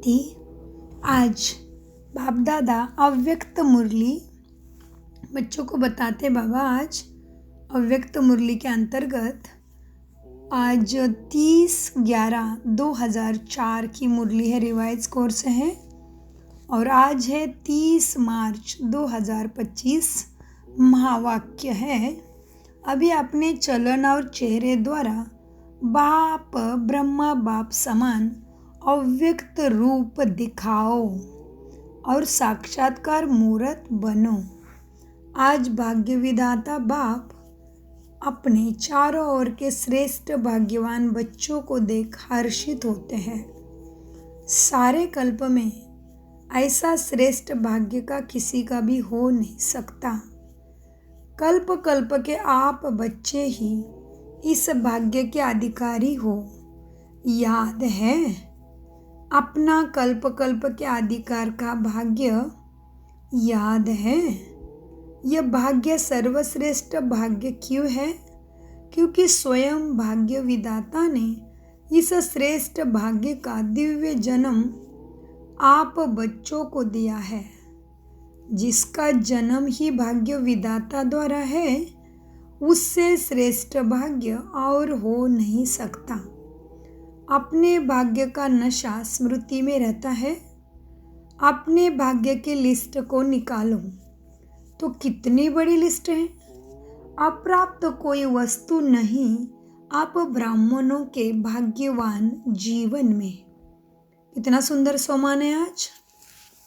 विद्यार्थी, आज बाप दादा अव्यक्त मुरली बच्चों को बताते। बाबा आज अव्यक्त मुरली के अंतर्गत आज 30/11/2004 की मुरली है, रिवाइज कोर्स है और आज है 30 मार्च 2025। महावाक्य है, अभी अपने चलन और चेहरे द्वारा बाप ब्रह्मा बाप समान अव्यक्त रूप दिखाओ और साक्षात्कार मूर्त बनो। आज भाग्य विधाता बाप अपने चारों ओर के श्रेष्ठ भाग्यवान बच्चों को देख हर्षित होते हैं। सारे कल्प में ऐसा श्रेष्ठ भाग्य का किसी का भी हो नहीं सकता। कल्प कल्प के आप बच्चे ही इस भाग्य के अधिकारी हो। याद है अपना कल्प कल्प के अधिकार का भाग्य? याद है यह भाग्य सर्वश्रेष्ठ भाग्य क्यों है? क्योंकि स्वयं भाग्य विधाता ने इस श्रेष्ठ भाग्य का दिव्य जन्म आप बच्चों को दिया है। जिसका जन्म ही भाग्य विधाता द्वारा है, उससे श्रेष्ठ भाग्य और हो नहीं सकता। अपने भाग्य का नशा स्मृति में रहता है। अपने भाग्य के लिस्ट को निकालो तो कितनी बड़ी लिस्ट है। अप्राप्त कोई वस्तु नहीं आप ब्राह्मणों के भाग्यवान जीवन में। कितना सुंदर सोमान है आज।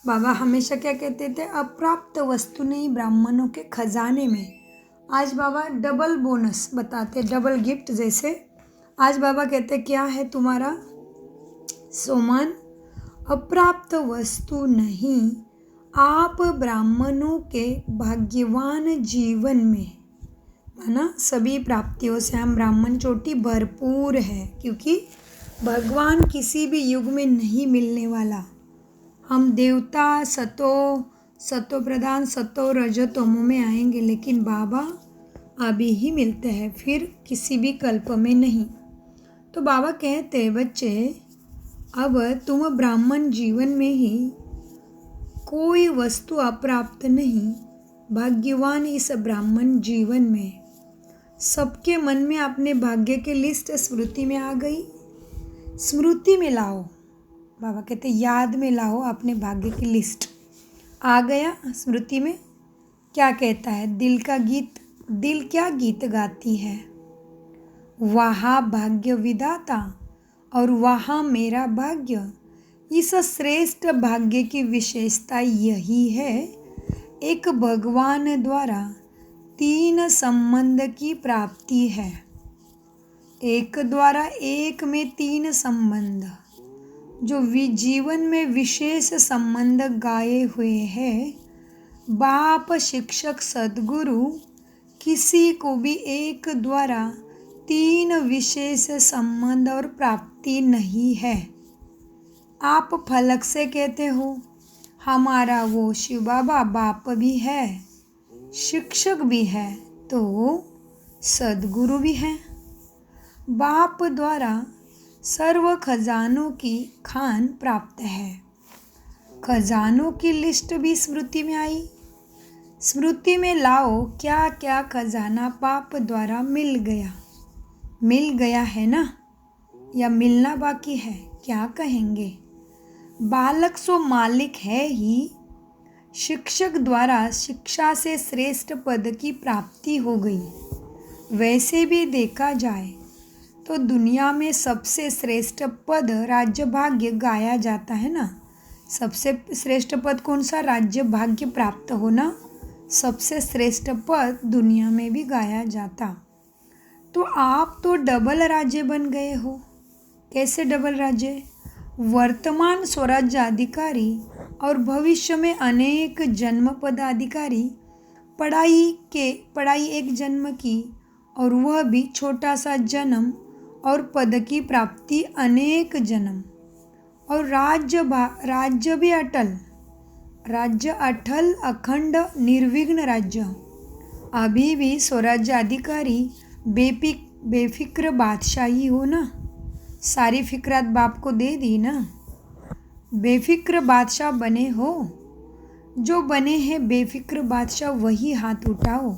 बाबा हमेशा क्या कहते थे, अप्राप्त वस्तु नहीं ब्राह्मणों के खजाने में। आज बाबा डबल बोनस बताते, डबल गिफ्ट जैसे। आज बाबा कहते क्या है तुम्हारा सोमान? अप्राप्त वस्तु नहीं आप ब्राह्मणों के भाग्यवान जीवन में। माना सभी प्राप्तियों से हम ब्राह्मण चोटी भरपूर है, क्योंकि भगवान किसी भी युग में नहीं मिलने वाला। हम देवता सतो प्रधान सतो रजतमो में आएंगे, लेकिन बाबा अभी ही मिलते हैं, फिर किसी भी कल्प में नहीं। तो बाबा कहते बच्चे, अब तुम ब्राह्मण जीवन में ही कोई वस्तु अप्राप्त नहीं, भाग्यवान इस ब्राह्मण जीवन में। सबके मन में अपने भाग्य की लिस्ट स्मृति में आ गई। स्मृति में लाओ, बाबा कहते याद में लाओ अपने भाग्य की लिस्ट। आ गया स्मृति में। क्या कहता है दिल का गीत? दिल क्या गीत गाती है? वहाँ भाग्य विधाता और वहाँ मेरा भाग्य। इस श्रेष्ठ भाग्य की विशेषता यही है, एक भगवान द्वारा 3 संबंध की प्राप्ति है। एक द्वारा एक में 3 संबंध, जो जीवन में विशेष संबंध गाए हुए हैं। बाप शिक्षक सद्गुरु किसी को भी एक द्वारा 3 विशेष संबंध और प्राप्ति नहीं है। आप फलक से कहते हो हमारा वो शिव बाबा बाप भी है, शिक्षक भी है, तो सद्गुरु भी है। बाप द्वारा सर्व खजानों की खान प्राप्त है। खजानों की लिस्ट भी स्मृति में आई। स्मृति में लाओ क्या क्या खजाना बाप द्वारा मिल गया। मिल गया है ना, या मिलना बाकी है? क्या कहेंगे? बालक सो मालिक है ही। शिक्षक द्वारा शिक्षा से श्रेष्ठ पद की प्राप्ति हो गई। वैसे भी देखा जाए तो दुनिया में सबसे श्रेष्ठ पद राज्य भाग्य गाया जाता है ना। सबसे श्रेष्ठ पद कौन सा? राज्य भाग्य प्राप्त होना सबसे श्रेष्ठ पद दुनिया में भी गाया जाता। तो आप तो डबल राज्य बन गए हो। कैसे डबल राज्य? वर्तमान स्वराज्य अधिकारी और भविष्य में अनेक जन्म पदाधिकारी। पढ़ाई एक जन्म की और वह भी छोटा सा जन्म, और पद की प्राप्ति अनेक जन्म, और राज्य भी अटल। राज्य अटल अखंड निर्विघ्न राज्य। अभी भी स्वराज्य अधिकारी बेफिक्र बादशाही हो ना। सारी फिक्रात बाप को दे दी ना। बेफिक्र बादशाह बने हो, जो बने हैं बेफिक्र बादशाह वही हाथ उठाओ।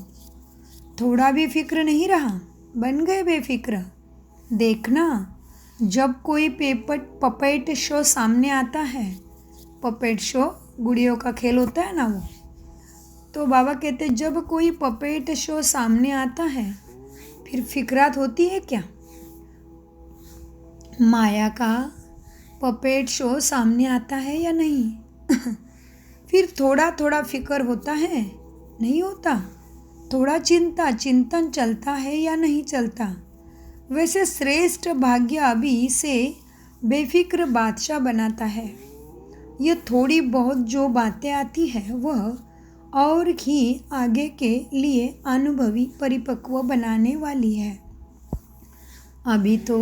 थोड़ा भी फिक्र नहीं रहा, बन गए बेफिक्र। देखना, जब कोई पपेट शो सामने आता है, पपेट शो गुड़ियों का खेल होता है ना वो, तो बाबा कहते जब कोई पपेट शो सामने आता है फिर फिक्रात होती है क्या? माया का पपेट शो सामने आता है या नहीं? फिर थोड़ा थोड़ा फिक्र होता है, नहीं होता? थोड़ा चिंतन चलता है या नहीं चलता? वैसे श्रेष्ठ भाग्य अभी से बेफिक्र बादशाह बनाता है। ये थोड़ी बहुत जो बातें आती है वह और ही आगे के लिए अनुभवी परिपक्व बनाने वाली है। अभी तो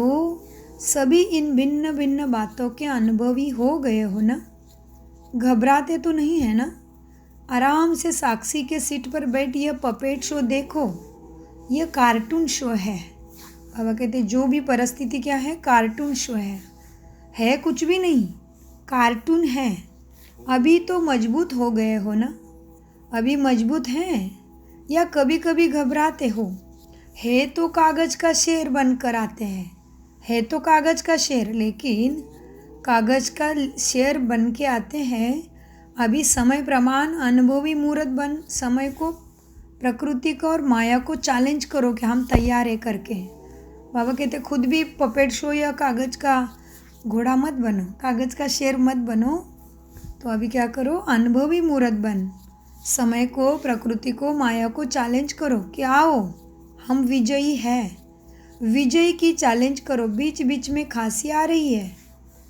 सभी इन भिन्न भिन्न बातों के अनुभवी हो गए हो ना? घबराते तो नहीं है ना? आराम से साक्षी के सीट पर बैठ यह पपेट शो देखो। यह कार्टून शो है। बाबा कहते जो भी परिस्थिति क्या है, कार्टून शो है कुछ भी नहीं, कार्टून है। अभी तो मजबूत हो गए हो ना? अभी मजबूत हैं या कभी कभी घबराते हो? है तो कागज़ का शेर बनकर आते हैं, है तो कागज़ का शेर, लेकिन कागज़ का शेर बन के आते हैं। अभी समय प्रमाण अनुभवी मूर्त बन समय को, प्रकृति को और माया को चैलेंज करो कि हम तैयार है करके। बाबा कहते खुद भी पपेट शो या कागज़ का घोड़ा मत बनो, कागज़ का शेर मत बनो। तो अभी क्या करो, अनुभवी मूर्त बन समय को, प्रकृति को, माया को चैलेंज करो कि आओ हम विजयी है। विजयी की चैलेंज करो। बीच बीच में खांसी आ रही है,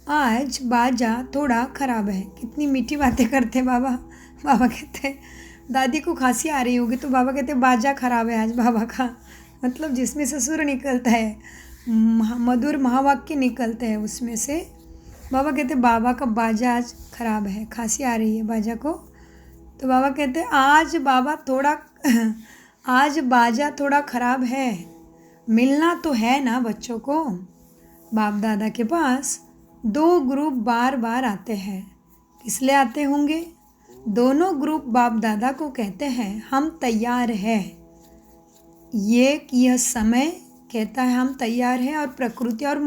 आज बाजा थोड़ा ख़राब है। कितनी मीठी बातें करते बाबा। बाबा कहते दादी को खांसी आ रही होगी तो बाबा कहते बाजा ख़राब है आज बाबा का, मतलब जिसमें से सुर निकलता है, मधुर महावाक्य निकलते हैं उसमें से। बाबा कहते बाबा का बाजा आज ख़राब है, खांसी आ रही है बाजा को। तो बाबा कहते आज बाजा थोड़ा ख़राब है। मिलना तो है ना बच्चों को। बाप दादा के पास 2 ग्रुप बार बार आते हैं। किस लिए आते होंगे? दोनों ग्रुप बाप दादा को कहते हैं हम तैयार हैं। यह समय कहता है हम तैयार हैं, और प्रकृति और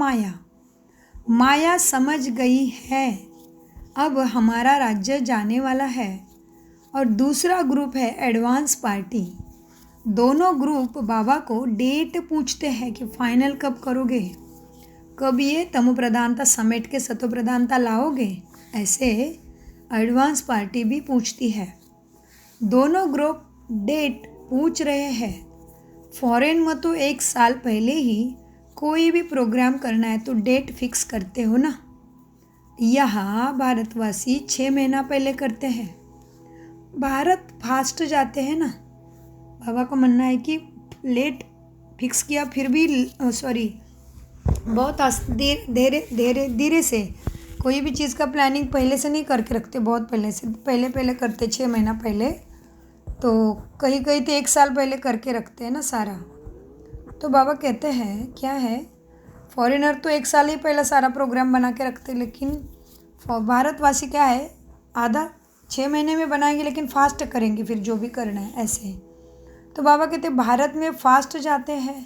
माया समझ गई है अब हमारा राज्य जाने वाला है। और दूसरा ग्रुप है एडवांस पार्टी। दोनों ग्रुप बाबा को डेट पूछते हैं कि फाइनल कब करोगे, कब ये तमो प्रधानता समेट के सतो प्रधानता लाओगे। ऐसे एडवांस पार्टी भी पूछती है। दोनों ग्रुप डेट पूछ रहे हैं। फॉरेन में तो 1 साल पहले ही कोई भी प्रोग्राम करना है तो डेट फिक्स करते हो ना। यहाँ भारतवासी 6 महीना पहले करते हैं। भारत फास्ट जाते हैं ना। बाबा का मानना है कि लेट फिक्स किया फिर भी बहुत धीरे से कोई भी चीज़ का प्लानिंग पहले से नहीं करके रखते, बहुत पहले करते 6 महीना पहले। तो कहीं तो 1 साल पहले करके रखते हैं ना सारा। तो बाबा कहते हैं क्या है, फॉरेनर तो 1 साल ही पहले सारा प्रोग्राम बना के रखते, लेकिन भारतवासी क्या है आधा 6 महीने में बनाएंगे लेकिन फास्ट करेंगे फिर जो भी करना है ऐसे। तो बाबा कहते भारत में फास्ट जाते हैं।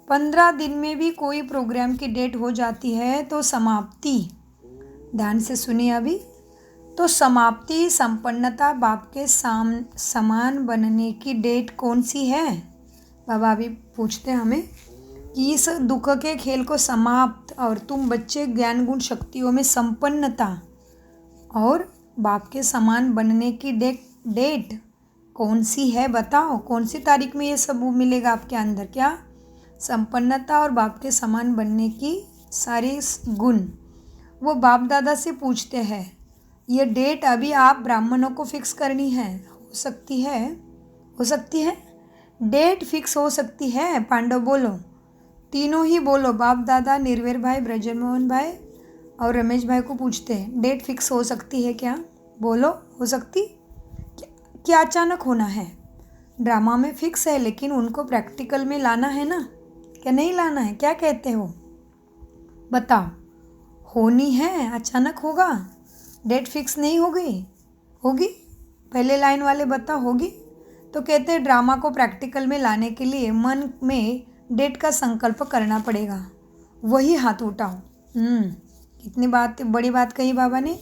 15 दिन में भी कोई प्रोग्राम की डेट हो जाती है तो समाप्ति, ध्यान से सुनिए अभी, तो समाप्ति संपन्नता बाप के समान बनने की डेट कौन सी है? बाबा अभी पूछते हैं हमें कि इस दुख के खेल को समाप्त और तुम बच्चे ज्ञान गुण शक्तियों में संपन्नता और बाप के समान बनने की डेट कौन सी है? बताओ कौन सी तारीख में ये सब मिलेगा आपके अंदर? क्या संपन्नता और बाप के समान बनने की सारी गुण वो बाप दादा से पूछते हैं। ये डेट अभी आप ब्राह्मणों को फिक्स करनी है। हो सकती है डेट फिक्स हो सकती है। पांडव बोलो, तीनों ही बोलो, बाप दादा, निर्वेर भाई, ब्रजमोहन भाई और रमेश भाई को पूछते हैं डेट फिक्स हो सकती है क्या? बोलो, हो सकती? क्या अचानक होना है? ड्रामा में फिक्स है लेकिन उनको प्रैक्टिकल में लाना है ना, क्या नहीं लाना है? क्या कहते हो बताओ? होनी है, अचानक होगा? डेट फिक्स नहीं हो गई? होगी? पहले लाइन वाले बता, होगी? तो कहते हैं ड्रामा को प्रैक्टिकल में लाने के लिए मन में डेट का संकल्प करना पड़ेगा। वही हाथ उठाओ। कितनी बात बड़ी बात कही बाबा ने।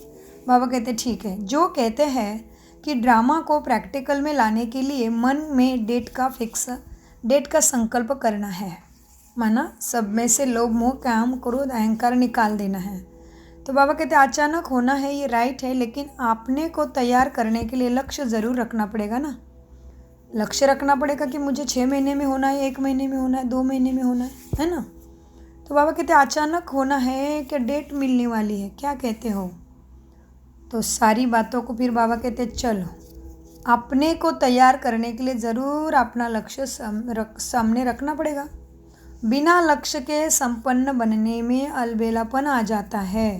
बाबा कहते ठीक है, जो कहते हैं कि ड्रामा को प्रैक्टिकल में लाने के लिए मन में डेट का संकल्प करना है, माना सब में से लोभ मोह काम क्रोध अहंकार निकाल देना है। तो बाबा कहते अचानक होना है, ये राइट है, लेकिन आपने को तैयार करने के लिए लक्ष्य ज़रूर रखना पड़ेगा ना। लक्ष्य रखना पड़ेगा कि मुझे 6 महीने में होना है, 1 महीने में होना है, 2 महीने में होना है ना। तो बाबा कहते अचानक होना है कि डेट मिलने वाली है, क्या कहते हो? तो सारी बातों को फिर बाबा कहते चलो, अपने को तैयार करने के लिए ज़रूर अपना लक्ष्य सामने रखना पड़ेगा। बिना लक्ष्य के संपन्न बनने में अलबेलापन आ जाता है।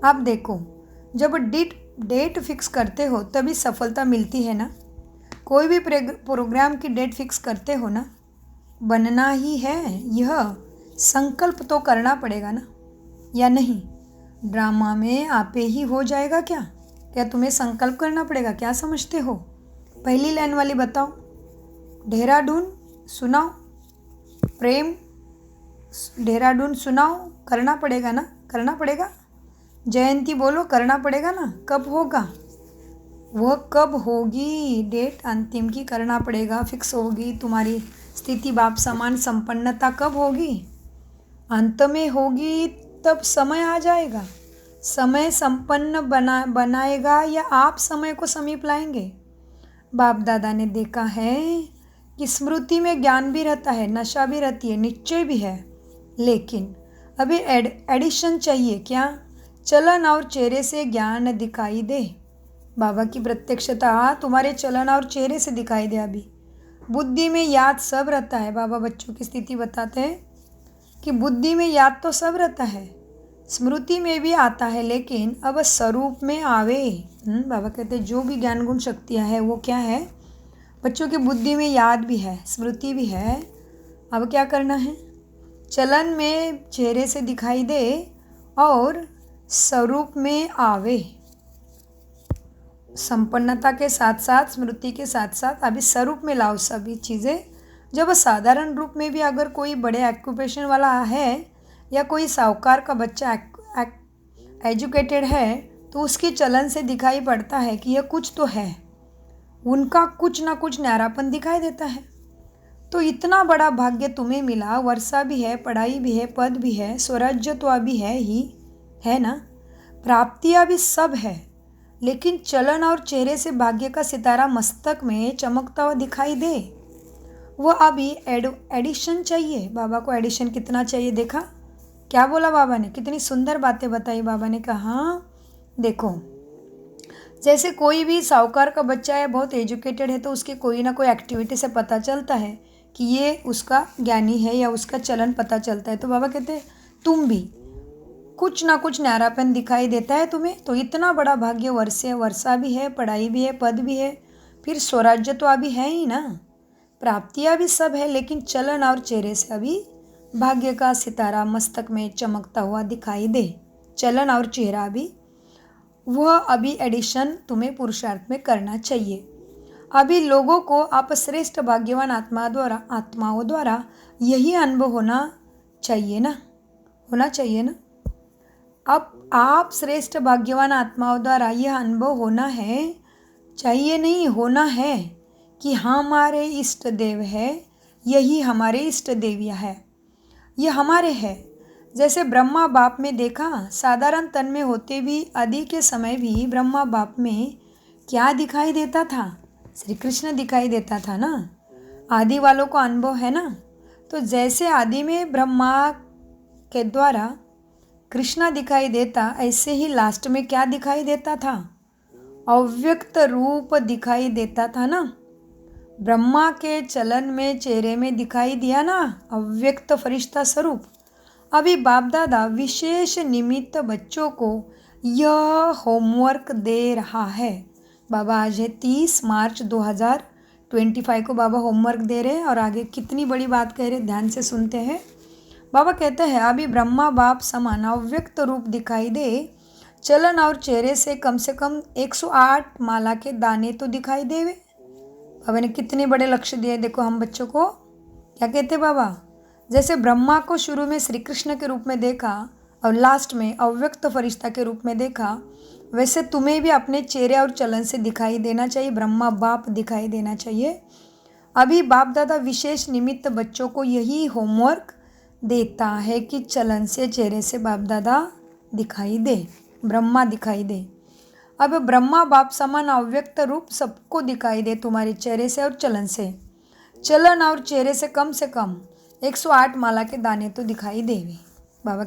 आप देखो, जब डेट फिक्स करते हो तभी सफलता मिलती है ना। कोई भी प्रोग्राम की डेट फिक्स करते हो ना, बनना ही है, यह संकल्प तो करना पड़ेगा ना, या नहीं? ड्रामा में आपे ही हो जाएगा क्या तुम्हें संकल्प करना पड़ेगा? क्या समझते हो? पहली लाइन वाली बताओ। देहरादून सुनाओ, प्रेम देहरादून सुनाओ, करना पड़ेगा ना, करना पड़ेगा। जयंती बोलो, करना पड़ेगा ना। कब होगा? वह कब होगी? डेट अंतिम की करना पड़ेगा, फिक्स होगी। तुम्हारी स्थिति बाप समान संपन्नता कब होगी? अंत में होगी, तब समय आ जाएगा। समय संपन्न बनाएगा या आप समय को समीप लाएंगे? बाप दादा ने देखा है कि स्मृति में ज्ञान भी रहता है, नशा भी रहती है, निश्चय भी है, लेकिन अभी एडिशन चाहिए। क्या? चलन और चेहरे से ज्ञान दिखाई दे। बाबा की प्रत्यक्षता तुम्हारे चलन और चेहरे से दिखाई दे। अभी बुद्धि में याद सब रहता है। बाबा बच्चों की स्थिति बताते हैं कि बुद्धि में याद तो सब रहता है, स्मृति में भी आता है, लेकिन अब स्वरूप में आवे। बाबा कहते हैं जो भी ज्ञान गुण शक्तियाँ हैं वो क्या है? बच्चों की बुद्धि में याद भी है, स्मृति भी है। अब क्या करना है? चलन में चेहरे से दिखाई दे और स्वरूप में आवे। संपन्नता के साथ साथ, स्मृति के साथ साथ अभी स्वरूप में लाओ सभी चीज़ें। जब साधारण रूप में भी अगर कोई बड़े ऑक्यूपेशन वाला है या कोई साहूकार का बच्चा एजुकेटेड है, तो उसके चलन से दिखाई पड़ता है कि यह कुछ तो है, उनका कुछ ना कुछ न्यारापन दिखाई देता है। तो इतना बड़ा भाग्य तुम्हें मिला, वर्षा भी है, पढ़ाई भी है, पद भी है, स्वराज्य तो अभी है ही, है ना, प्राप्तियाँ भी सब है, लेकिन चलन और चेहरे से भाग्य का सितारा मस्तक में चमकता हुआ दिखाई दे। वो अभी एडिशन चाहिए। बाबा को एडिशन कितना चाहिए देखा? क्या बोला बाबा ने? कितनी सुंदर बातें बताई बाबा ने। कहा देखो, जैसे कोई भी साहूकार का बच्चा है, बहुत एजुकेटेड है, तो उसकी कोई ना कोई एक्टिविटी से पता चलता है कि ये उसका ज्ञानी है या उसका चलन पता चलता है। तो बाबा कहते हैं तुम भी कुछ ना कुछ न्यारापन दिखाई देता है तुम्हें। तो इतना बड़ा भाग्य, वर्षा भी है, पढ़ाई भी है, पद भी है, फिर स्वराज्य तो अभी है ही ना, प्राप्तियाँ भी सब है, लेकिन चलन और चेहरे से अभी भाग्य का सितारा मस्तक में चमकता हुआ दिखाई दे। चलन और चेहरा भी, वह अभी एडिशन तुम्हें पुरुषार्थ में करना चाहिए। अभी लोगों को आप श्रेष्ठ भाग्यवान आत्माओं द्वारा यही अनुभव होना चाहिए ना, होना चाहिए ना। अब आप श्रेष्ठ भाग्यवान आत्माओं द्वारा यह अनुभव होना है, चाहिए नहीं, होना है कि हमारे इष्ट देव है, यही हमारे इष्ट देवियाँ है, ये हमारे है। जैसे ब्रह्मा बाप में देखा, साधारण तन में होते भी आदि के समय भी ब्रह्मा बाप में क्या दिखाई देता था? श्री कृष्ण दिखाई देता था ना। आदि वालों को अनुभव है ना। तो जैसे आदि में ब्रह्मा के द्वारा कृष्णा दिखाई देता, ऐसे ही लास्ट में क्या दिखाई देता था? अव्यक्त रूप दिखाई देता था ना। ब्रह्मा के चलन में चेहरे में दिखाई दिया ना अव्यक्त फरिश्ता स्वरूप। अभी बाप दादा विशेष निमित्त बच्चों को यह होमवर्क दे रहा है। बाबा आज है 30 मार्च 2025 को बाबा होमवर्क दे रहे हैं, और आगे कितनी बड़ी बात कह रहे हैं, ध्यान से सुनते हैं। बाबा कहते हैं अभी ब्रह्मा बाप समान अव्यक्त रूप दिखाई दे, चलन और चेहरे से कम 108 माला के दाने तो दिखाई देवे। बाबा ने कितने बड़े लक्ष्य दिए, देखो हम बच्चों को क्या कहते बाबा। जैसे ब्रह्मा को शुरू में श्री कृष्ण के रूप में देखा और लास्ट में अव्यक्त फरिश्ता के रूप में देखा, वैसे तुम्हें भी अपने चेहरे और चलन से दिखाई देना चाहिए, ब्रह्मा बाप दिखाई देना चाहिए। अभी बाप दादा विशेष निमित्त बच्चों को यही होमवर्क देता है कि चलन से चेहरे से बाप दादा दिखाई दे, ब्रह्मा दिखाई दे। अब ब्रह्मा बाप समान अव्यक्त रूप सबको दिखाई दे तुम्हारे चेहरे से और चलन से। चलन और चेहरे से कम 108 माला के दाने तो दिखाई देवे। बाबा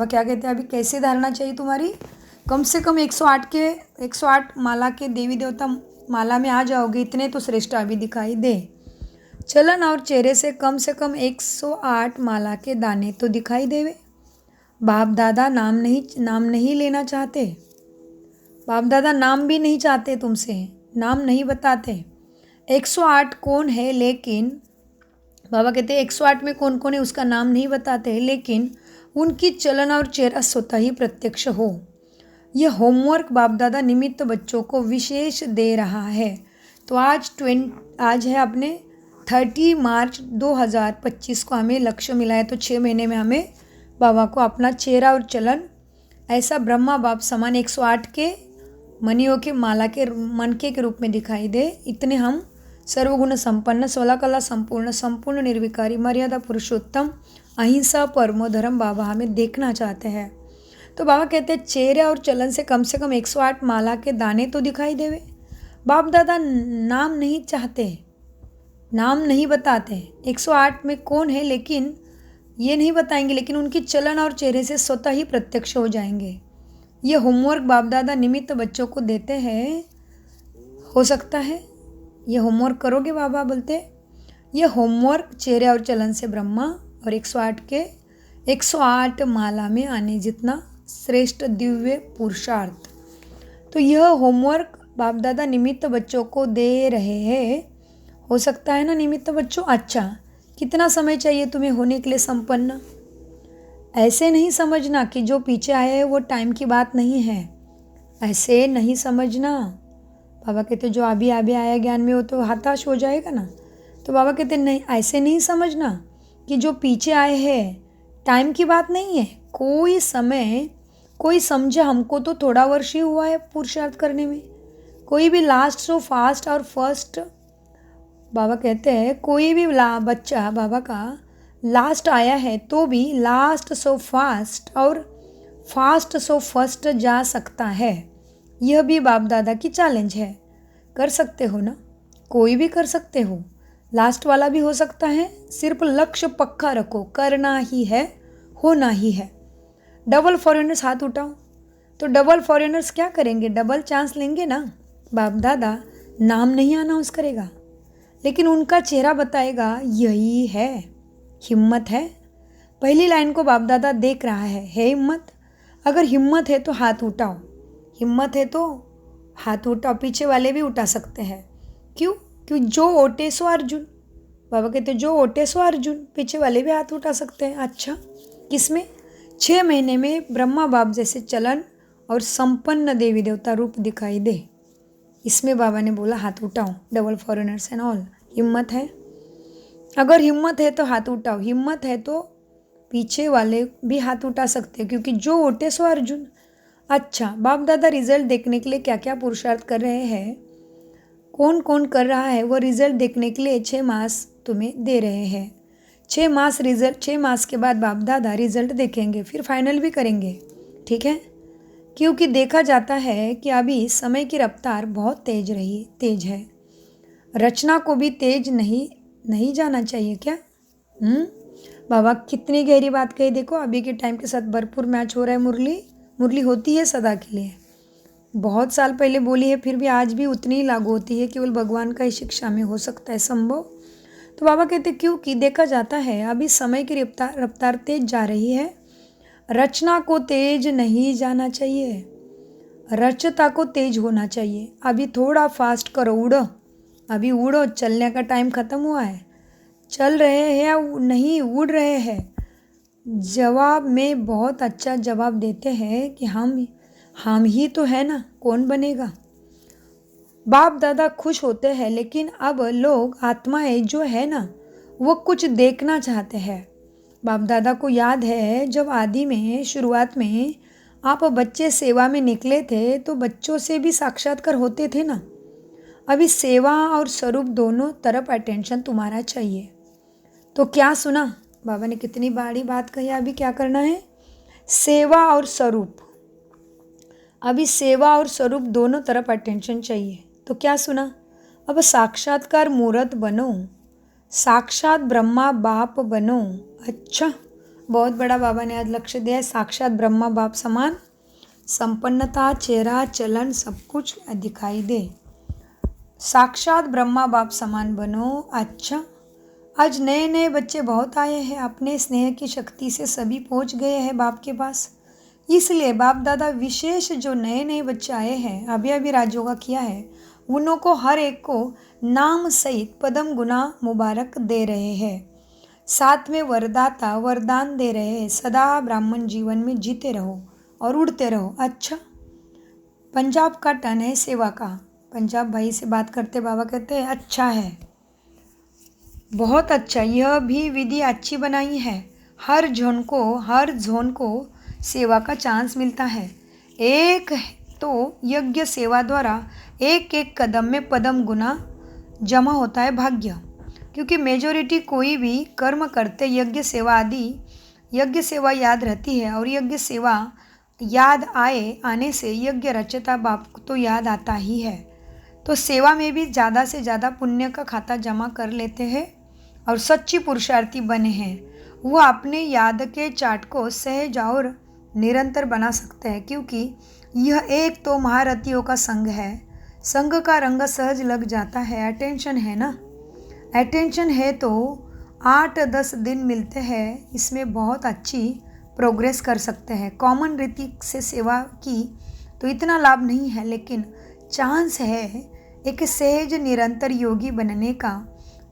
क्या कहते हैं, अभी कैसे धारणा चाहिए तुम्हारी, कम से कम 108 माला के देवी देवता माला में आ जाओगे, इतने तो श्रेष्ठ अभी दिखाई दे। चलन और चेहरे से कम 108 माला के दाने तो दिखाई देवे। बाप दादा नाम नहीं लेना चाहते, बाप दादा नाम भी नहीं चाहते तुमसे, नाम नहीं बताते। 108 कौन है, लेकिन बाबा कहते हैं 108 में कौन कौन है उसका नाम नहीं बताते, लेकिन उनकी चलन और चेहरा स्वतः ही प्रत्यक्ष हो। यह होमवर्क बाप दादा निमित्त बच्चों को विशेष दे रहा है। तो आज है अपने 30 मार्च 2025 को हमें लक्ष्य मिला है। तो 6 महीने में हमें बाबा को अपना चेहरा और चलन ऐसा ब्रह्मा बाप समान 108 के मनियों के माला के मनके के रूप में दिखाई दे। इतने हम सर्वगुण संपन्न 16 कला संपूर्ण निर्विकारी मर्यादा पुरुषोत्तम अहिंसा परमो धर्म बाबा हमें देखना चाहते हैं। तो बाबा कहते हैं चेहरे और चलन से कम 108 माला के दाने तो दिखाई देवे। बाप दादा नाम नहीं चाहते, नाम नहीं बताते, 108 में कौन है लेकिन ये नहीं बताएंगे, लेकिन उनकी चलन और चेहरे से स्वतः ही प्रत्यक्ष हो जाएंगे। ये होमवर्क बाप दादा निमित्त बच्चों को देते हैं। हो सकता है ये होमवर्क करोगे, बाबा बोलते ये होमवर्क चेहरे और चलन से ब्रह्मा और 108 माला में आने जितना श्रेष्ठ दिव्य पुरुषार्थ। तो यह होमवर्क बाप दादा निमित्त बच्चों को दे रहे हैं। हो सकता है ना निमित्त बच्चों। अच्छा, कितना समय चाहिए तुम्हें होने के लिए संपन्न? ऐसे नहीं समझना कि जो पीछे आया है वो टाइम की बात नहीं है, ऐसे नहीं समझना। बाबा कहते जो अभी आया ज्ञान में वो तो हताश हो जाएगा ना। तो बाबा कहते नहीं, ऐसे नहीं समझना कि जो पीछे आए हैं टाइम की बात नहीं है। कोई समय कोई समझे, हमको तो थोड़ा वर्ष ही हुआ है पुरुषार्थ करने में। कोई भी लास्ट सो फास्ट और फर्स्ट, बाबा कहते हैं कोई भी बच्चा बाबा का लास्ट आया है तो भी लास्ट सो फास्ट और फास्ट सो फर्स्ट जा सकता है। यह भी बाप दादा की चैलेंज है। कर सकते हो ना, कोई भी कर सकते हो, लास्ट वाला भी हो सकता है। सिर्फ लक्ष्य पक्का रखो, करना ही है, होना ही है। डबल फॉरेनर्स हाथ उठाओ। तो डबल फॉरेनर्स क्या करेंगे, डबल चांस लेंगे ना। बाप दादा नाम नहीं अनाउंस करेगा, लेकिन उनका चेहरा बताएगा यही है, हिम्मत है। पहली लाइन को बाप दादा देख रहा है हिम्मत। अगर हिम्मत है तो हाथ उठाओ, हिम्मत है तो हाथ उठाओ। पीछे वाले भी उठा सकते हैं। क्यों? क्यों जो ओटे सो अर्जुन। बाबा कहते जो ओटे सो अर्जुन, पीछे वाले भी हाथ उठा सकते हैं। अच्छा, किसमें? 6 महीने में ब्रह्मा बाप जैसे चलन और संपन्न देवी देवता रूप दिखाई दे, इसमें बाबा ने बोला हाथ उठाओ। डबल फॉरेनर्स एंड ऑल, हिम्मत है। अगर हिम्मत है तो हाथ उठाओ, हिम्मत है तो पीछे वाले भी हाथ उठा सकते हैं, क्योंकि जो ओटे सो अर्जुन। अच्छा, बाप दादा रिजल्ट देखने के लिए क्या क्या पुरुषार्थ कर रहे हैं, कौन कौन कर रहा है, वो रिजल्ट देखने के लिए 6 मास तुम्हें दे रहे हैं। 6 मास के बाद बाप दादा रिजल्ट देखेंगे, फिर फाइनल भी करेंगे। ठीक है, क्योंकि देखा जाता है कि अभी समय की रफ्तार बहुत तेज है। रचना को भी तेज नहीं जाना चाहिए क्या? बाबा कितनी गहरी बात कही। देखो अभी के टाइम के साथ भरपूर मैच हो रहा है। मुरली होती है सदा के लिए, बहुत साल पहले बोली है, फिर भी आज भी उतनी ही लागू होती है। केवल भगवान का ही शिक्षा में हो सकता है संभव। तो बाबा कहते क्योंकि देखा जाता है अभी समय की रफ्तार तेज जा रही है। रचना को तेज नहीं जाना चाहिए, रचता को तेज होना चाहिए। अभी थोड़ा फास्ट करो, उड़ो, अभी उड़ो, चलने का टाइम ख़त्म हुआ है। चल रहे हैं या नहीं, उड़ रहे हैं। जवाब में बहुत अच्छा जवाब देते हैं कि हम ही तो है ना, कौन बनेगा। बाप दादा खुश होते हैं, लेकिन अब लोग आत्माएं जो है ना वो कुछ देखना चाहते हैं। बाप दादा को याद है जब आदि में शुरुआत में आप बच्चे सेवा में निकले थे तो बच्चों से भी साक्षात्कार होते थे ना। अभी सेवा और स्वरूप दोनों तरफ अटेंशन तुम्हारा चाहिए। तो क्या सुना, बाबा ने कितनी बड़ी बात कही। अभी क्या करना है, सेवा और स्वरूप। अभी सेवा और स्वरूप दोनों तरफ अटेंशन चाहिए। तो क्या सुना, अब साक्षात्कार मूर्त बनो, साक्षात ब्रह्मा बाप बनो। अच्छा, बहुत बड़ा बाबा ने आज लक्ष्य दिया है। साक्षात ब्रह्मा बाप समान संपन्नता, चेहरा, चलन सब कुछ दिखाई दे। साक्षात ब्रह्मा बाप समान बनो। अच्छा, आज नए नए बच्चे बहुत आए हैं, अपने स्नेह की शक्ति से सभी पहुंच गए हैं बाप के पास। इसलिए बाप दादा विशेष जो नए नए बच्चे आए हैं, अभी अभी राजयोगा किया है, उन्हों को हर एक को नाम सहित पदम गुना मुबारक दे रहे हैं। साथ में वरदाता वरदान दे रहे हैं, सदा ब्राह्मण जीवन में जीते रहो और उड़ते रहो। अच्छा, पंजाब का टन है सेवा का। पंजाब भाई से बात करते बाबा कहते हैं अच्छा है, बहुत अच्छा, यह भी विधि अच्छी बनाई है। हर जोन को सेवा का चांस मिलता है। एक तो यज्ञ सेवा द्वारा एक एक कदम में पदम गुना जमा होता है भाग्य। क्योंकि मेजॉरिटी कोई भी कर्म करते यज्ञ सेवा याद रहती है, और यज्ञ सेवा याद आने से यज्ञ रचता बाप को तो याद आता ही है। तो सेवा में भी ज़्यादा से ज़्यादा पुण्य का खाता जमा कर लेते हैं और सच्ची पुरुषार्थी बने हैं, वो अपने याद के चार्ट को सहज और निरंतर बना सकते हैं। क्योंकि यह एक तो महारथियों का संघ है, संघ का रंग सहज लग जाता है। अटेंशन है ना, अटेंशन है तो 8-10 दिन मिलते हैं, इसमें बहुत अच्छी प्रोग्रेस कर सकते हैं। कॉमन रीति से सेवा की तो इतना लाभ नहीं है, लेकिन चांस है एक सहज निरंतर योगी बनने का,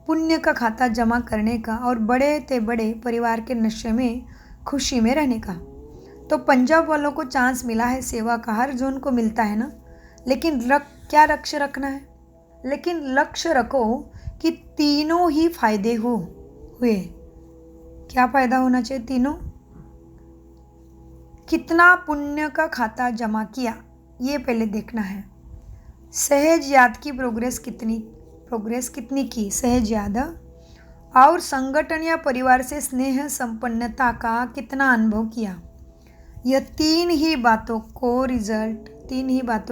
पुण्य का खाता जमा करने का और बड़े ते बड़े परिवार के नशे में खुशी में रहने का। तो पंजाब वालों को चांस मिला है सेवा का, हर जोन को मिलता है ना। लेकिन क्या लक्ष्य रखना है, लेकिन लक्ष्य रखो कि तीनों ही फायदे हुए। क्या फायदा होना चाहिए, तीनों। कितना पुण्य का खाता जमा किया ये पहले देखना है। सहज याद की प्रोग्रेस कितनी की, सहज याद, और संगठन या परिवार से स्नेह संपन्नता का कितना अनुभव किया। यह तीन ही बातों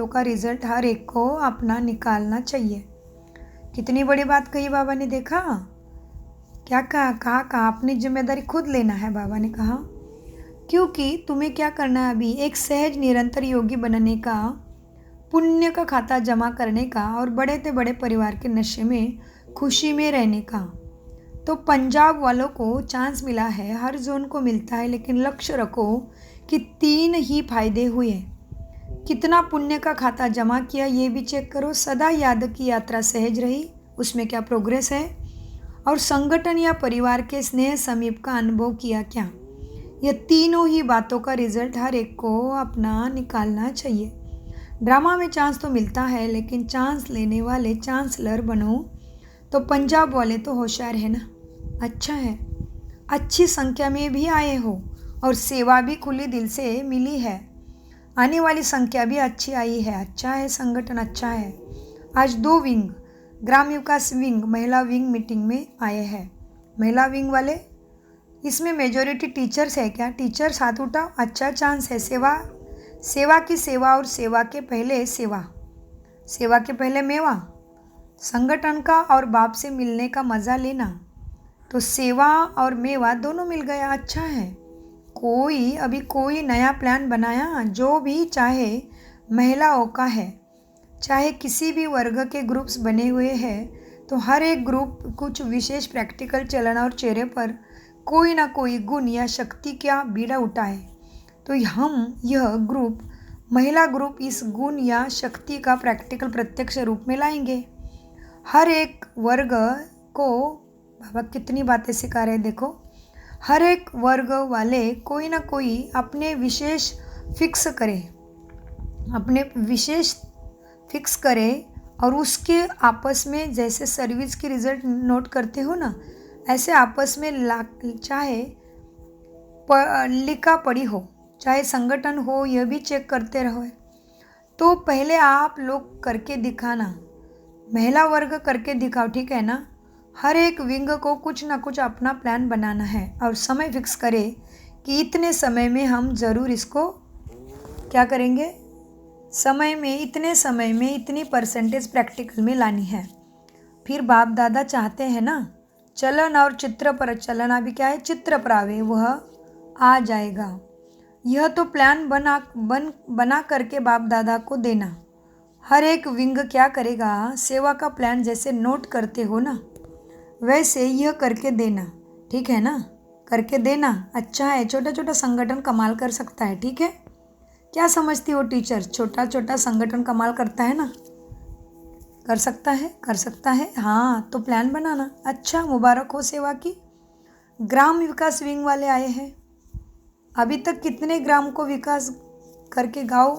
का रिजल्ट हर एक को अपना निकालना चाहिए। कितनी बड़ी बात कही बाबा ने, देखा क्या कहा अपनी जिम्मेदारी खुद लेना है बाबा ने कहा। क्योंकि तुम्हें क्या करना है अभी, एक सहज निरंतर योगी बनने का, पुण्य का खाता जमा करने का और बड़े से बड़े परिवार के नशे में खुशी में रहने का। तो पंजाब वालों को चांस मिला है, हर जोन को मिलता है, लेकिन लक्ष्य रखो कि तीन ही फायदे हुए। कितना पुण्य का खाता जमा किया ये भी चेक करो। सदा याद की यात्रा सहज रही, उसमें क्या प्रोग्रेस है। और संगठन या परिवार के स्नेह समीप का अनुभव किया क्या। यह तीनों ही बातों का रिजल्ट हर एक को अपना निकालना चाहिए। ड्रामा में चांस तो मिलता है, लेकिन चांस लेने वाले चांसलर बनो। तो पंजाब वाले तो होशियार है ना, अच्छा है, अच्छी संख्या में भी आए हो और सेवा भी खुली दिल से मिली है। आने वाली संख्या भी अच्छी आई है, अच्छा है, संगठन अच्छा है। आज 2 विंग, ग्राम विकास विंग, महिला विंग मीटिंग में आए हैं। महिला विंग वाले, इसमें मेजॉरिटी टीचर्स है क्या, टीचर्स हाथ उठाओ, अच्छा चांस है। सेवा की सेवा और सेवा के पहले मेवा, संगठन का और बाप से मिलने का मज़ा लेना। तो सेवा और मेवा दोनों मिल गया, अच्छा है। कोई नया प्लान बनाया, जो भी चाहे महिलाओं का है, चाहे किसी भी वर्ग के ग्रुप्स बने हुए हैं, तो हर एक ग्रुप कुछ विशेष प्रैक्टिकल चलन और चेहरे पर कोई ना कोई गुण या शक्ति का बीड़ा उठाए। तो हम यह ग्रुप, महिला ग्रुप, इस गुण या शक्ति का प्रैक्टिकल प्रत्यक्ष रूप में लाएंगे। हर एक वर्ग को बाबा कितनी बातें सिखा रहे हैं, देखो। हर एक वर्ग वाले कोई ना कोई अपने विशेष फिक्स करें, अपने विशेष फिक्स करें और उसके आपस में जैसे सर्विस की रिज़ल्ट नोट करते हो ना, ऐसे आपस में चाहे लिखा पढ़ी हो, चाहे संगठन हो, यह भी चेक करते रहो। तो पहले आप लोग करके दिखाना, महिला वर्ग करके दिखाओ, ठीक है ना। हर एक विंग को कुछ ना कुछ अपना प्लान बनाना है और समय फिक्स करें कि इतने समय में हम ज़रूर इसको क्या करेंगे, इतने समय में इतनी परसेंटेज प्रैक्टिकल में लानी है। फिर बाप दादा चाहते हैं ना चलन और चित्र पर, चलन अभी क्या है, चित्र प्रावे, वह आ जाएगा। यह तो प्लान बना करके बाप दादा को देना। हर एक विंग क्या करेगा, सेवा का प्लान जैसे नोट करते हो ना, वैसे यह करके देना, ठीक है ना, करके देना। अच्छा है, छोटा छोटा संगठन कमाल कर सकता है, ठीक है। क्या समझती हो टीचर, छोटा छोटा संगठन कमाल करता है ना, कर सकता है। हाँ, तो प्लान बनाना। अच्छा, मुबारक हो सेवा की। ग्राम विकास विंग वाले आए हैं। अभी तक कितने ग्राम को विकास करके गांव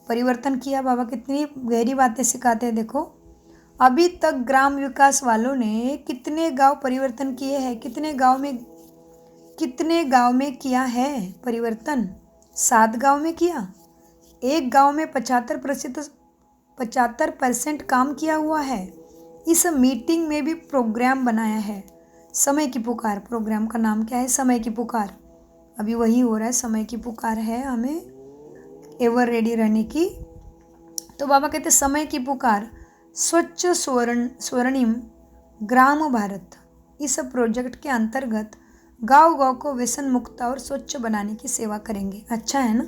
परिवर्तन किया, बाबा कितनी गहरी बातें सिखाते हैं। देखो, अभी तक ग्राम विकास वालों ने कितने गांव परिवर्तन किए हैं, कितने गांव में किया है परिवर्तन, 7 गांव में किया। एक गांव में 75% काम किया हुआ है। इस मीटिंग में भी प्रोग्राम बनाया है, समय की पुकार। प्रोग्राम का नाम क्या है, समय की पुकार। अभी वही हो रहा है, समय की पुकार है, हमें एवर रेडी रहने की। तो बाबा कहते समय की पुकार, स्वच्छ स्वर्णिम ग्राम भारत, इस प्रोजेक्ट के अंतर्गत गांव को व्यसन मुक्त और स्वच्छ बनाने की सेवा करेंगे। अच्छा है ना,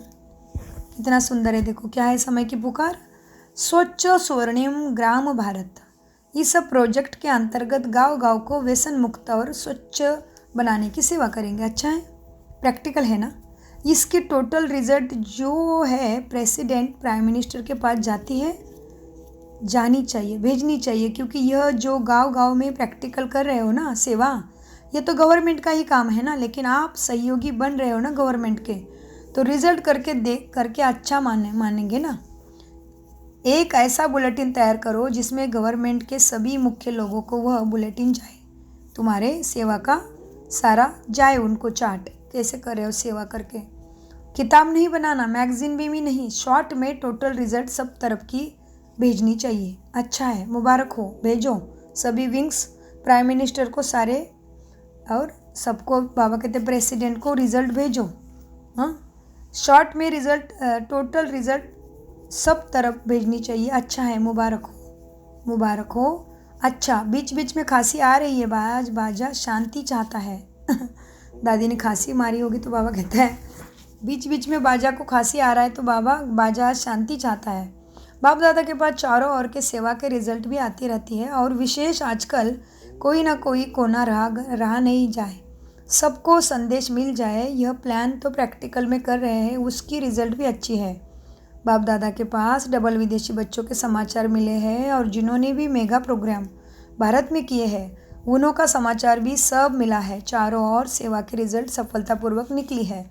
कितना सुंदर है। देखो क्या है समय की पुकार, स्वच्छ स्वर्णिम ग्राम भारत, इस प्रोजेक्ट के अंतर्गत गांव को व्यसन मुक्त और स्वच्छ बनाने की सेवा करेंगे। अच्छा है, प्रैक्टिकल है ना। इसकी टोटल रिजल्ट जो है प्रेसिडेंट प्राइम मिनिस्टर के पास जानी चाहिए, भेजनी चाहिए, क्योंकि यह जो गांव में प्रैक्टिकल कर रहे हो ना सेवा, ये तो गवर्नमेंट का ही काम है ना, लेकिन आप सहयोगी बन रहे हो ना गवर्नमेंट के, तो रिजल्ट करके अच्छा मानेंगे ना। एक ऐसा बुलेटिन तैयार करो जिसमें गवर्नमेंट के सभी मुख्य लोगों को वह बुलेटिन जाए, तुम्हारे सेवा का सारा जाए, उनको चार्ट कैसे कर रहे हो सेवा करके। किताब नहीं बनाना, मैगजीन भी नहीं, शॉर्ट में टोटल रिजल्ट सब तरफ की भेजनी चाहिए। अच्छा है, मुबारक हो, भेजो सभी विंग्स, प्राइम मिनिस्टर को सारे, और सबको बाबा कहते प्रेसिडेंट को रिजल्ट भेजो। हाँ, शॉर्ट में रिजल्ट, टोटल रिजल्ट सब तरफ भेजनी चाहिए। अच्छा है, मुबारक हो। अच्छा, बीच बीच में खांसी आ रही है, बाजा शांति चाहता है। दादी ने खांसी मारी होगी तो बाबा कहता है बीच बीच में बाजा को खांसी आ रहा है तो बाजा शांति चाहता है। बाप दादा के पास चारों ओर के सेवा के रिजल्ट भी आती रहती है, और विशेष आजकल कोई ना कोई कोना रहा नहीं जाए, सबको संदेश मिल जाए। यह प्लान तो प्रैक्टिकल में कर रहे हैं, उसकी रिजल्ट भी अच्छी है। बाप दादा के पास डबल विदेशी बच्चों के समाचार मिले हैं, और जिन्होंने भी मेगा प्रोग्राम भारत में किए हैं उन्हों का समाचार भी सब मिला है। चारों ओर सेवा की रिजल्ट सफलतापूर्वक निकली है।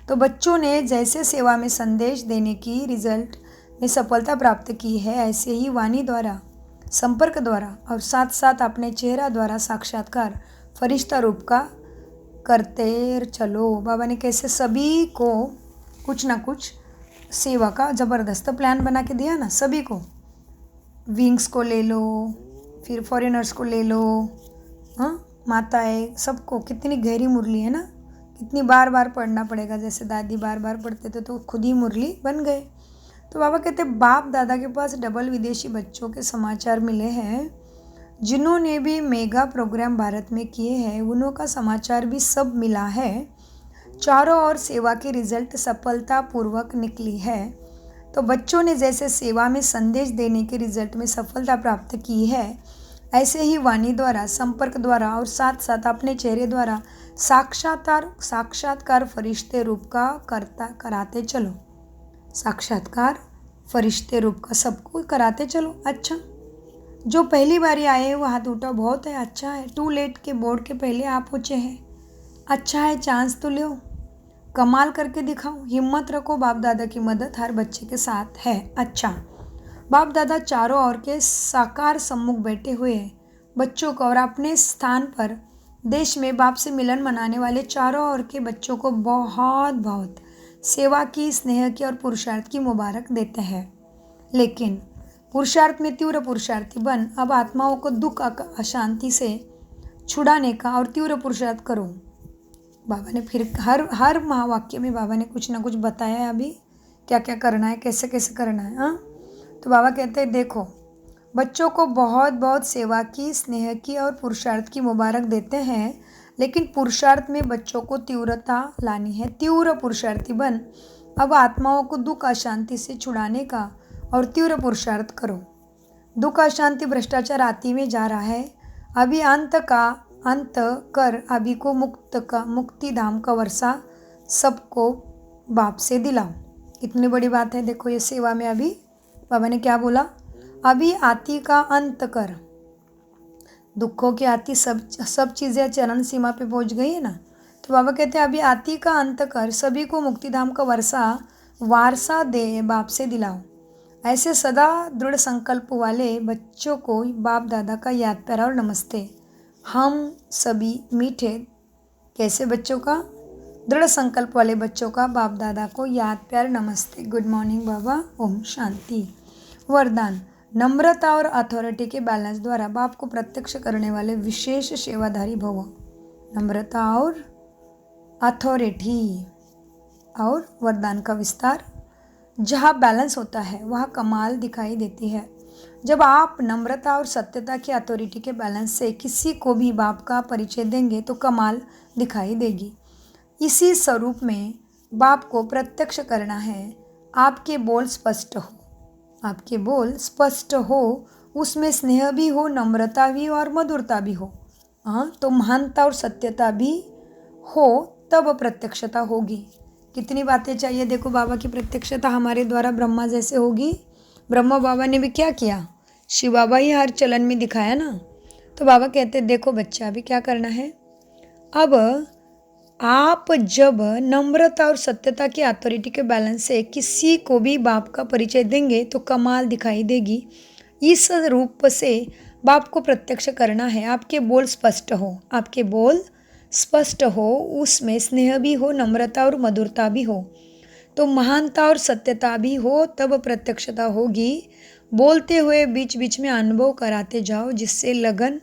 तो बच्चों ने जैसे सेवा में संदेश देने की रिजल्ट में सफलता प्राप्त की है, ऐसे ही वाणी द्वारा, संपर्क द्वारा और साथ साथ अपने चेहरा द्वारा साक्षात्कार फरिश्ता रूप का करते चलो। बाबा ने कैसे सभी को कुछ ना कुछ सेवा का ज़बरदस्त प्लान बना के दिया ना, सभी को, विंग्स को ले लो, फिर फॉरेनर्स को ले लो, हाँ, माताएं, सबको। कितनी गहरी मुरली है ना, कितनी बार बार पढ़ना पड़ेगा, जैसे दादी बार बार पढ़ते थे तो खुद ही मुरली बन गए। तो बाबा कहते बाप दादा के पास डबल विदेशी बच्चों के समाचार मिले हैं, जिन्होंने भी मेगा प्रोग्राम भारत में किए हैं उन्हों का समाचार भी सब मिला है। चारों ओर सेवा की रिजल्ट सफलतापूर्वक निकली है। तो बच्चों ने जैसे सेवा में संदेश देने के रिजल्ट में सफलता प्राप्त की है, ऐसे ही वाणी द्वारा, संपर्क द्वारा और साथ साथ अपने चेहरे द्वारा साक्षात्कार फरिश्ते रूप का कराते चलो। साक्षात्कार फरिश्ते रूप का सबको कराते चलो। अच्छा, जो पहली बारी आए हैं वो हाथ उठा, बहुत है, अच्छा है। टू लेट के बोर्ड के पहले आप पूछे हैं, अच्छा है, चांस तो लो। कमाल करके दिखाऊं? हिम्मत रखो, बाप दादा की मदद हर बच्चे के साथ है। अच्छा, बाप दादा चारों ओर के साकार सम्मुख बैठे हुए बच्चों को और अपने स्थान पर देश में बाप से मिलन मनाने वाले चारों ओर के बच्चों को बहुत बहुत सेवा की, स्नेह की और पुरुषार्थ की मुबारक देते हैं। लेकिन पुरुषार्थ में तीव्र पुरुषार्थी बन अब आत्माओं को दुख अशांति से छुड़ाने का और तीव्र पुरुषार्थ करो। बाबा ने फिर हर महावाक्य में बाबा ने कुछ ना कुछ बताया है अभी क्या क्या करना है, कैसे कैसे करना है। हाँ, तो बाबा कहते हैं देखो, बच्चों को बहुत बहुत सेवा की, स्नेह की और पुरुषार्थ की मुबारक देते हैं, लेकिन पुरुषार्थ में बच्चों को तीव्रता लानी है। तीव्र पुरुषार्थी बन अब आत्माओं को दुख अशांति से छुड़ाने का और तीव्र पुरुषार्थ करो। दुख अशांति भ्रष्टाचार आती में जा रहा है, अभी अंत कर अभी को मुक्ति धाम का वर्षा सबको बाप से दिलाओ। कितनी बड़ी बात है। देखो ये सेवा में अभी बाबा ने क्या बोला, अभी आती का अंत कर। दुखों की आती सब चीज़ें चरण सीमा पे पहुंच गई है ना, तो बाबा कहते हैं अभी आती का अंत कर, सभी को मुक्तिधाम का वारसा दे, बाप से दिलाओ। ऐसे सदा दृढ़ संकल्प वाले बच्चों को बाप दादा का याद प्यारा और नमस्ते। हम सभी मीठे कैसे बच्चों का, दृढ़ संकल्प वाले बच्चों का बाप दादा को याद प्यार नमस्ते। गुड मॉर्निंग बाबा, ओम शांति। वरदान, नम्रता और अथॉरिटी के बैलेंस द्वारा बाप को प्रत्यक्ष करने वाले विशेष सेवाधारी भव। नम्रता और अथॉरिटी और वरदान का विस्तार। जहाँ बैलेंस होता है वहाँ कमाल दिखाई देती है। जब आप नम्रता और सत्यता की अथॉरिटी के बैलेंस से किसी को भी बाप का परिचय देंगे तो कमाल दिखाई देगी। इसी स्वरूप में बाप को प्रत्यक्ष करना है। आपके बोल स्पष्ट हो, आपके बोल स्पष्ट हो, उसमें स्नेह भी हो, नम्रता भी हो और मधुरता भी हो। हाँ, तो महानता और सत्यता भी हो, तब प्रत्यक्षता होगी। कितनी बातें चाहिए। देखो बाबा की प्रत्यक्षता हमारे द्वारा ब्रह्मा जैसे होगी। ब्रह्मा बाबा ने भी क्या किया, शिव बाबा ही हर चलन में दिखाया ना। तो बाबा कहते देखो बच्चा अभी क्या करना है, अब आप जब नम्रता और सत्यता की अथॉरिटी के बैलेंस से किसी को भी बाप का परिचय देंगे तो कमाल दिखाई देगी। इस रूप से बाप को प्रत्यक्ष करना है। आपके बोल स्पष्ट हो, आपके बोल स्पष्ट हो, उसमें स्नेह भी हो, नम्रता और मधुरता भी हो, तो महानता और सत्यता भी हो, तब प्रत्यक्षता होगी। बोलते हुए बीच बीच में अनुभव कराते जाओ, जिससे लगन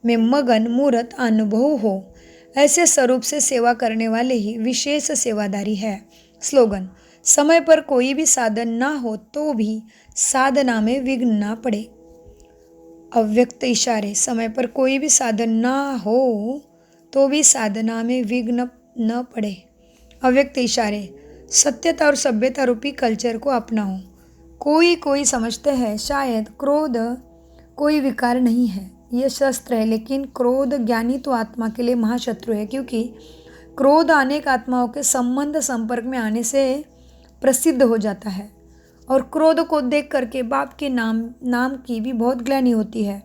में मगन मूर्त अनुभव हो। ऐसे स्वरूप से सेवा करने वाले ही विशेष सेवादारी है। स्लोगन, समय पर कोई भी साधन ना हो तो भी साधना में विघ्न ना पड़े। अव्यक्त इशारे, समय पर कोई भी साधन ना हो तो भी साधना में विघ्न न पड़े। अव्यक्त इशारे, सत्यता और सभ्यता रूपी कल्चर को अपनाओ। कोई समझते हैं शायद क्रोध कोई विकार नहीं है, यह शस्त्र है, लेकिन क्रोध ज्ञानी तो आत्मा के लिए महाशत्रु है, क्योंकि क्रोध अनेक आत्माओं के संबंध संपर्क में आने से प्रसिद्ध हो जाता है। और क्रोध को देख करके बाप के नाम की भी बहुत ग्लानि होती है।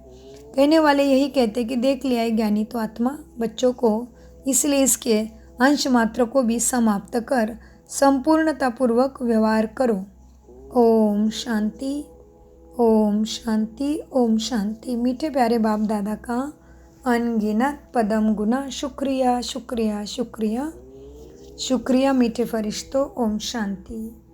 कहने वाले यही कहते कि देख लिया है ज्ञानी तो आत्मा बच्चों को, इसलिए इसके अंश मात्र को भी समाप्त कर संपूर्णतापूर्वक व्यवहार करो। ओम शांति, ओम शांति, ओम शांति। मीठे प्यारे बाप दादा का अनगिनत पदम गुना शुक्रिया शुक्रिया शुक्रिया शुक्रिया मीठे फरिश्तों। ओम शांति।